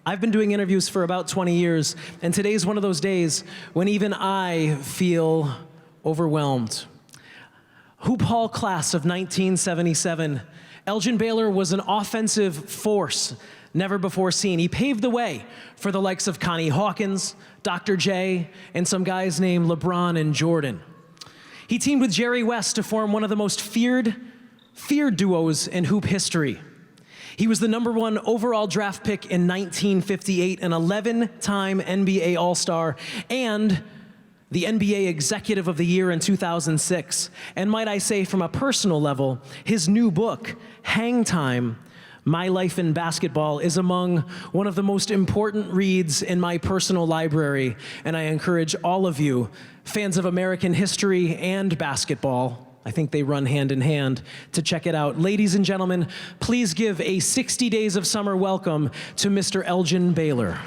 I've been doing interviews for about 20 years, and today's one of those days when even I feel overwhelmed. Hoop Hall class of 1977, Elgin Baylor was an offensive force never before seen. He paved the way for the likes of Connie Hawkins, Dr. J, and some guys named LeBron and Jordan. He teamed with Jerry West to form one of the most feared duos in hoop history. He was the #1 overall draft pick in 1958, an 11-time NBA All-Star, and the NBA Executive of the Year in 2006. And might I say, from a personal level, his new book, Hang Time, My Life in Basketball, is among one of the most important reads in my personal library, and I encourage all of you, fans of American history and basketball, I think they run hand in hand, to check it out. Ladies and gentlemen, please give a 60 Days of Summer welcome to Mr. Elgin Baylor.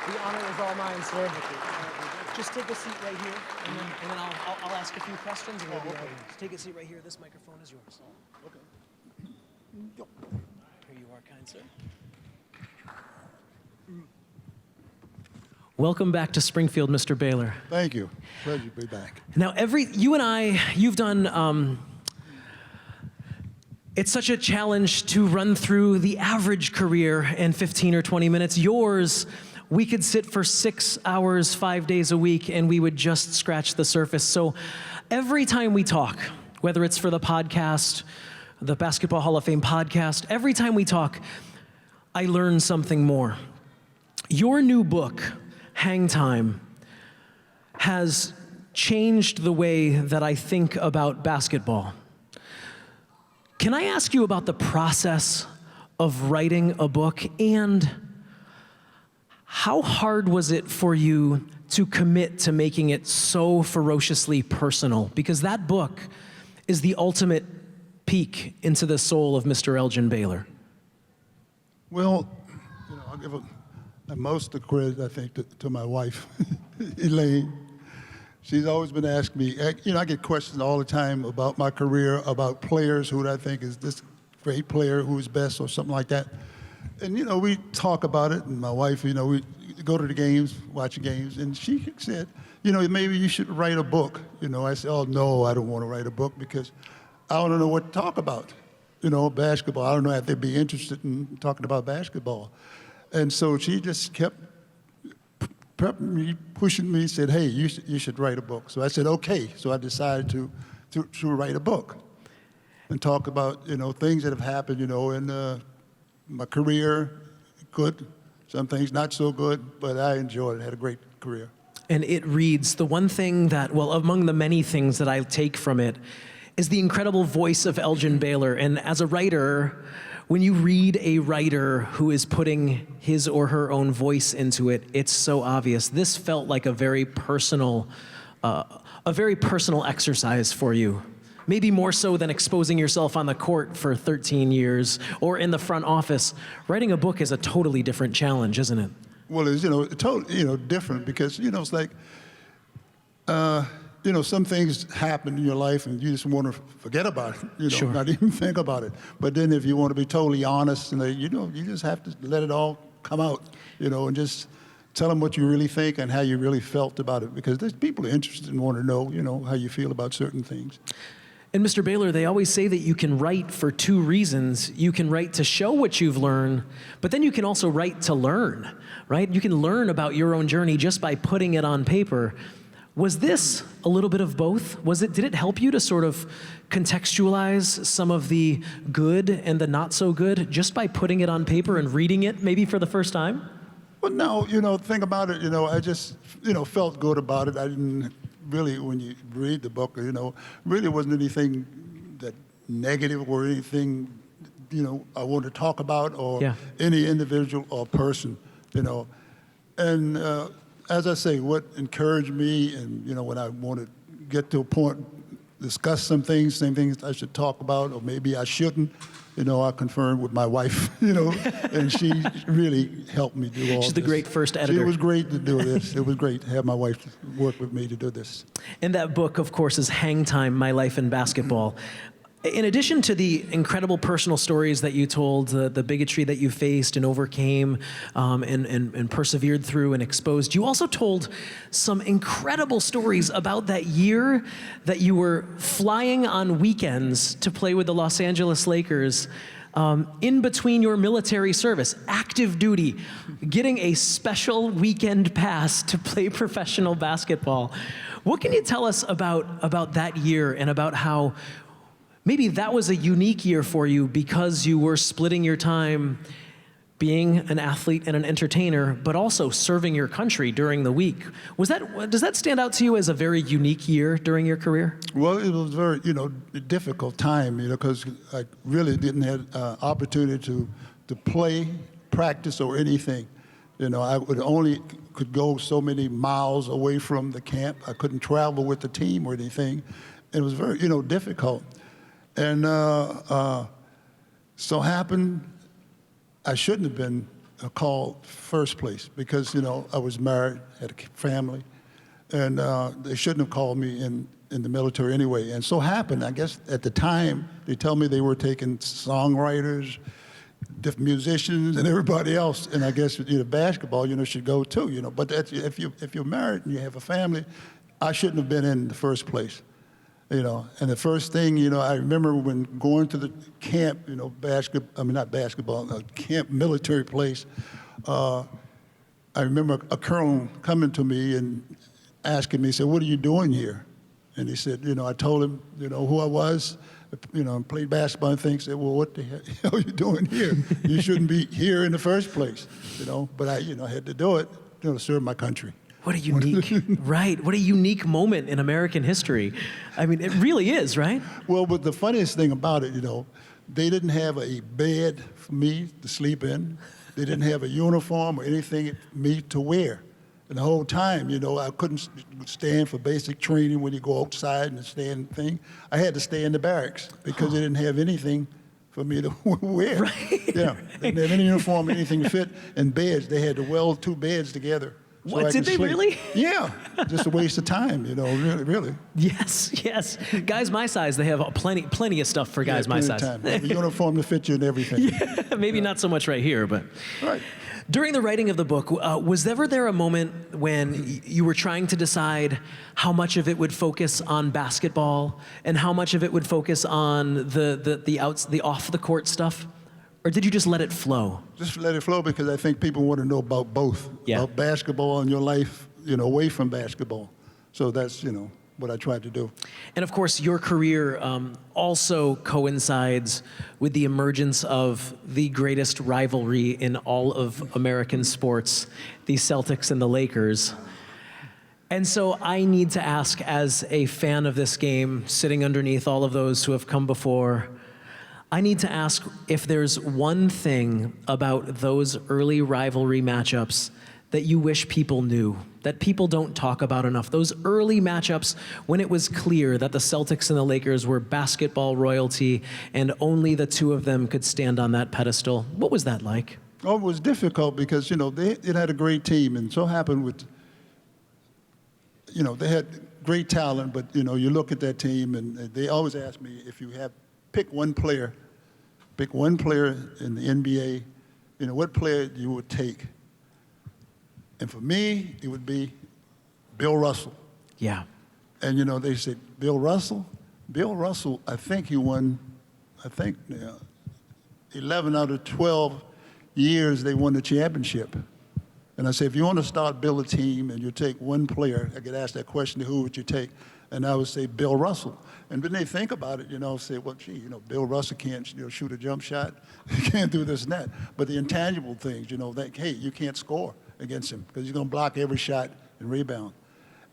The honor is all mine, sir. Just take a seat right here, and then I'll ask a few questions, and we'll be out. Just take a seat right here. This microphone is yours. Okay. Here you are, kind sir. Welcome back to Springfield, Mr. Baylor. Thank you. Pleasure to be back. Now, you and I, you've done. It's such a challenge to run through the average career in 15 or 20 minutes. Yours, we could sit for 6 hours, 5 days a week, and we would just scratch the surface. So every time we talk, whether it's for the podcast, the Basketball Hall of Fame podcast, every time we talk, I learn something more. Your new book, Hang Time, has changed the way that I think about basketball. Can I ask you about the process of writing a book, and how hard was it for you to commit to making it so ferociously personal? Because that book is the ultimate peek into the soul of Mr. Elgin Baylor. Well, I'll give most of the credit, I think, to my wife, Elaine. She's always been asking me, I get questions all the time about my career, about players, who I think is this great player, who's best, or something like that. And, we talk about it, and my wife, we go to the games, watch the games, and she said, maybe you should write a book. I said, oh, no, I don't want to write a book because I don't know what to talk about. Basketball. I don't know if they'd be interested in talking about basketball. And so she just kept prepping me, pushing me, said, hey, you should write a book. So I said, okay. So I decided to write a book and talk about, things that have happened, in my career, good, some things not so good, but I enjoyed it, had a great career. And it reads, the one thing that, well, among the many things that I take from it is the incredible voice of Elgin Baylor. And as a writer, when you read a writer who is putting his or her own voice into it, it's so obvious. This felt like a very personal exercise for you. Maybe more so than exposing yourself on the court for 13 years or in the front office. Writing a book is a totally different challenge, isn't it? Well, it's, totally, different because, it's like, some things happen in your life and you just want to forget about it, Sure. Not even think about it. But then if you want to be totally honest, and you just have to let it all come out, and just tell them what you really think and how you really felt about it, because there's people interested and want to know, how you feel about certain things. And Mr. Baylor, they always say that you can write for two reasons. You can write to show what you've learned, but then you can also write to learn, right? You can learn about your own journey just by putting it on paper. Was this a little bit of both? Did it help you to sort of contextualize some of the good and the not so good just by putting it on paper and reading it maybe for the first time? Well, no, think about it, I just, felt good about it. I didn't really, when you read the book, really wasn't anything that negative or anything, I wanted to talk about or any individual or person, And as I say, what encouraged me and, when I wanted to get to a point discuss some things I should talk about, or maybe I shouldn't. I confirmed with my wife, and she really helped me do all this. She's the great first editor. It was great to do this. It was great to have my wife work with me to do this. And that book, of course, is Hang Time, My Life in Basketball. In addition to the incredible personal stories that you told, the bigotry that you faced and overcame and persevered through and exposed, you also told some incredible stories about that year that you were flying on weekends to play with the Los Angeles Lakers in between your military service, active duty, getting a special weekend pass to play professional basketball. What can you tell us about that year and about how maybe that was a unique year for you because you were splitting your time being an athlete and an entertainer, but also serving your country during the week? Does that stand out to you as a very unique year during your career? Well, it was very, difficult time, because I really didn't have opportunity to play, practice, or anything. I could go so many miles away from the camp. I couldn't travel with the team or anything. It was very, difficult. And so happened, I shouldn't have been called first place because, I was married, had a family, and they shouldn't have called me in the military anyway. And so happened, I guess at the time, they tell me they were taking songwriters, different musicians, and everybody else. And I guess, basketball, should go too, But if you're married and you have a family, I shouldn't have been in the first place. And the first thing, I remember when going to the camp, camp military place, I remember a colonel coming to me and asking me, he said, "What are you doing here?" And he said, I told him, who I was, played basketball and things. He said, "Well, what the hell are you doing here? You shouldn't be here in the first place," But I, had to do it, to serve my country. What a unique, right? What a unique moment in American history. I mean, it really is, right? Well, but the funniest thing about it, they didn't have a bed for me to sleep in. They didn't have a uniform or anything for me to wear. And the whole time, I couldn't stand for basic training when you go outside and stand thing. I had to stay in the barracks because they didn't have anything for me to wear. Right. Yeah, they didn't have any uniform, anything to fit, and beds. They had to weld two beds together. What, did they really? Yeah, just a waste of time, really. Yes. Guys my size, they have plenty of stuff for guys my size. Time. They have a uniform to fit you and everything. Yeah, maybe not so much right here, but. Right. During the writing of the book, was there a moment when you were trying to decide how much of it would focus on basketball and how much of it would focus on the off the court stuff? Or did you just let it flow? Just let it flow because I think people want to know about both. Yeah. About basketball and your life, away from basketball. So that's, what I tried to do. And of course, your career also coincides with the emergence of the greatest rivalry in all of American sports, the Celtics and the Lakers. And so I need to ask, as a fan of this game, sitting underneath all of those who have come before, I need to ask if there's one thing about those early rivalry matchups that you wish people knew, that people don't talk about enough. Those early matchups when it was clear that the Celtics and the Lakers were basketball royalty and only the two of them could stand on that pedestal. What was that like? Oh, it was difficult because, it had a great team, and so happened with, they had great talent, but, you look at that team, and they always ask me if you have pick one player in the NBA, what player you would take. And for me, it would be Bill Russell. Yeah. And, they said, Bill Russell, I think he won, 11 out of 12 years they won the championship. And I said, if you want to start build a team and you take one player, I get asked that question, who would you take? And I would say Bill Russell. And when they think about it, say, well, gee, Bill Russell can't shoot a jump shot. He can't do this and that. But the intangible things, that, hey, you can't score against him because he's going to block every shot and rebound.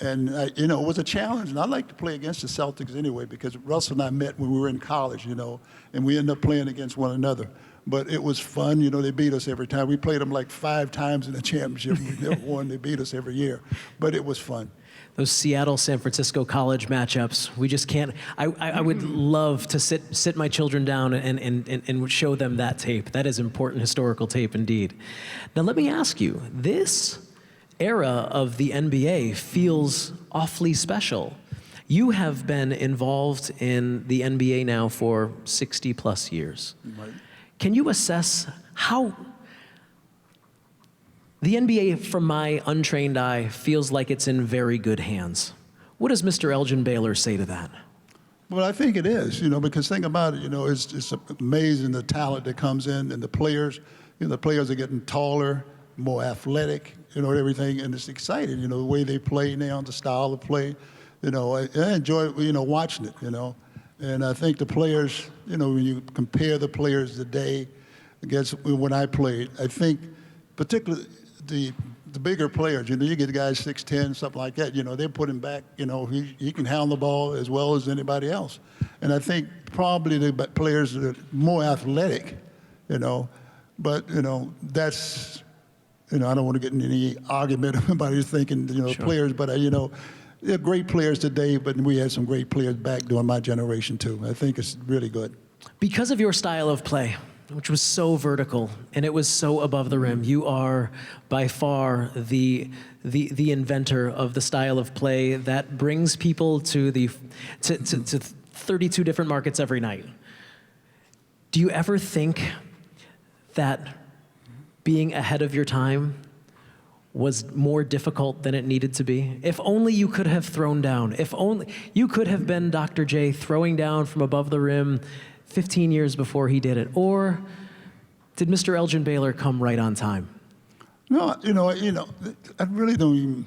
And, it was a challenge. And I like to play against the Celtics anyway because Russell and I met when we were in college, and we ended up playing against one another. But it was fun. They beat us every time. We played them like 5 times in the championship. We never won. They beat us every year. But it was fun. those Seattle-San Francisco college matchups. We just can't. I would love to sit my children down and show them that tape. That is important historical tape indeed. Now let me ask you, this era of the NBA feels awfully special. You have been involved in the NBA now for 60 plus years. Right. Can you assess how the NBA, from my untrained eye, feels like it's in very good hands? What does Mr. Elgin Baylor say to that? Well, I think it is, because think about it, it's amazing the talent that comes in and the players, the players are getting taller, more athletic, everything, and it's exciting, the way they play now, the style of play, I enjoy, watching it, and I think the players, when you compare the players today against when I played, I think particularly the bigger players, you get guys 6'10", something like that, they put him back, he can handle the ball as well as anybody else. And I think probably the players that are more athletic, but, that's, I don't want to get in any argument of anybody thinking, Sure. players, but, they're great players today, but we had some great players back during my generation too. I think it's really good. Because of your style of play, which was so vertical and it was so above the rim, you are by far the inventor of the style of play that brings people to 32 different markets every night. Do you ever think that being ahead of your time was more difficult than it needed to be? If only you could have thrown down. If only you could have been Dr. J throwing down from above the rim 15 years before he did it. Or did Mr. Elgin Baylor come right on time? No, I really don't even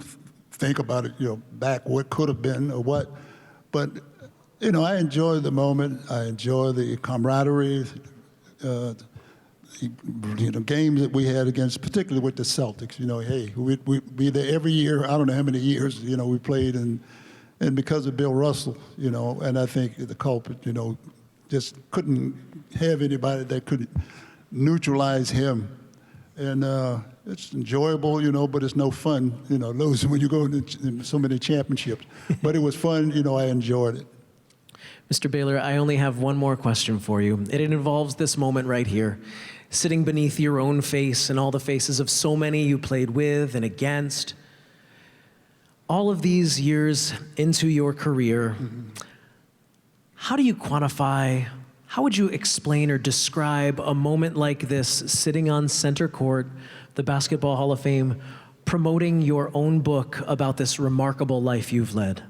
think about it, back what could have been or what. But, I enjoy the moment. I enjoy the camaraderie, games that we had against, particularly with the Celtics. Hey, we'd be there every year. I don't know how many years, we played, and because of Bill Russell, and I think the culprit, just couldn't have anybody that could neutralize him. And it's enjoyable, but it's no fun, losing when you go into so many championships. But it was fun, I enjoyed it. Mr. Baylor, I only have one more question for you. It involves this moment right here, sitting beneath your own face and all the faces of so many you played with and against. All of these years into your career, how do you quantify, how would you explain or describe a moment like this, sitting on center court, the Basketball Hall of Fame, promoting your own book about this remarkable life you've led?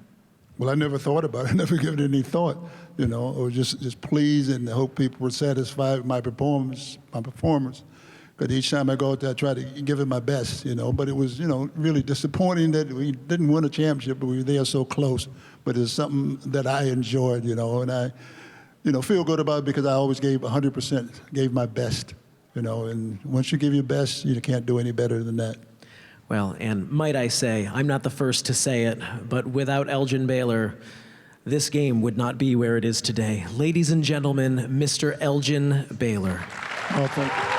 Well, I never thought about it. I never given it any thought. I was just pleased and I hope people were satisfied with my performance. Because each time I go out there, I try to give it my best, But it was, really disappointing that we didn't win a championship, but we were there so close. But it's something that I enjoyed, and I, feel good about it because I always gave 100%, gave my best, And once you give your best, you can't do any better than that. Well, and might I say, I'm not the first to say it, but without Elgin Baylor, this game would not be where it is today. Ladies and gentlemen, Mr. Elgin Baylor. Oh, thank you.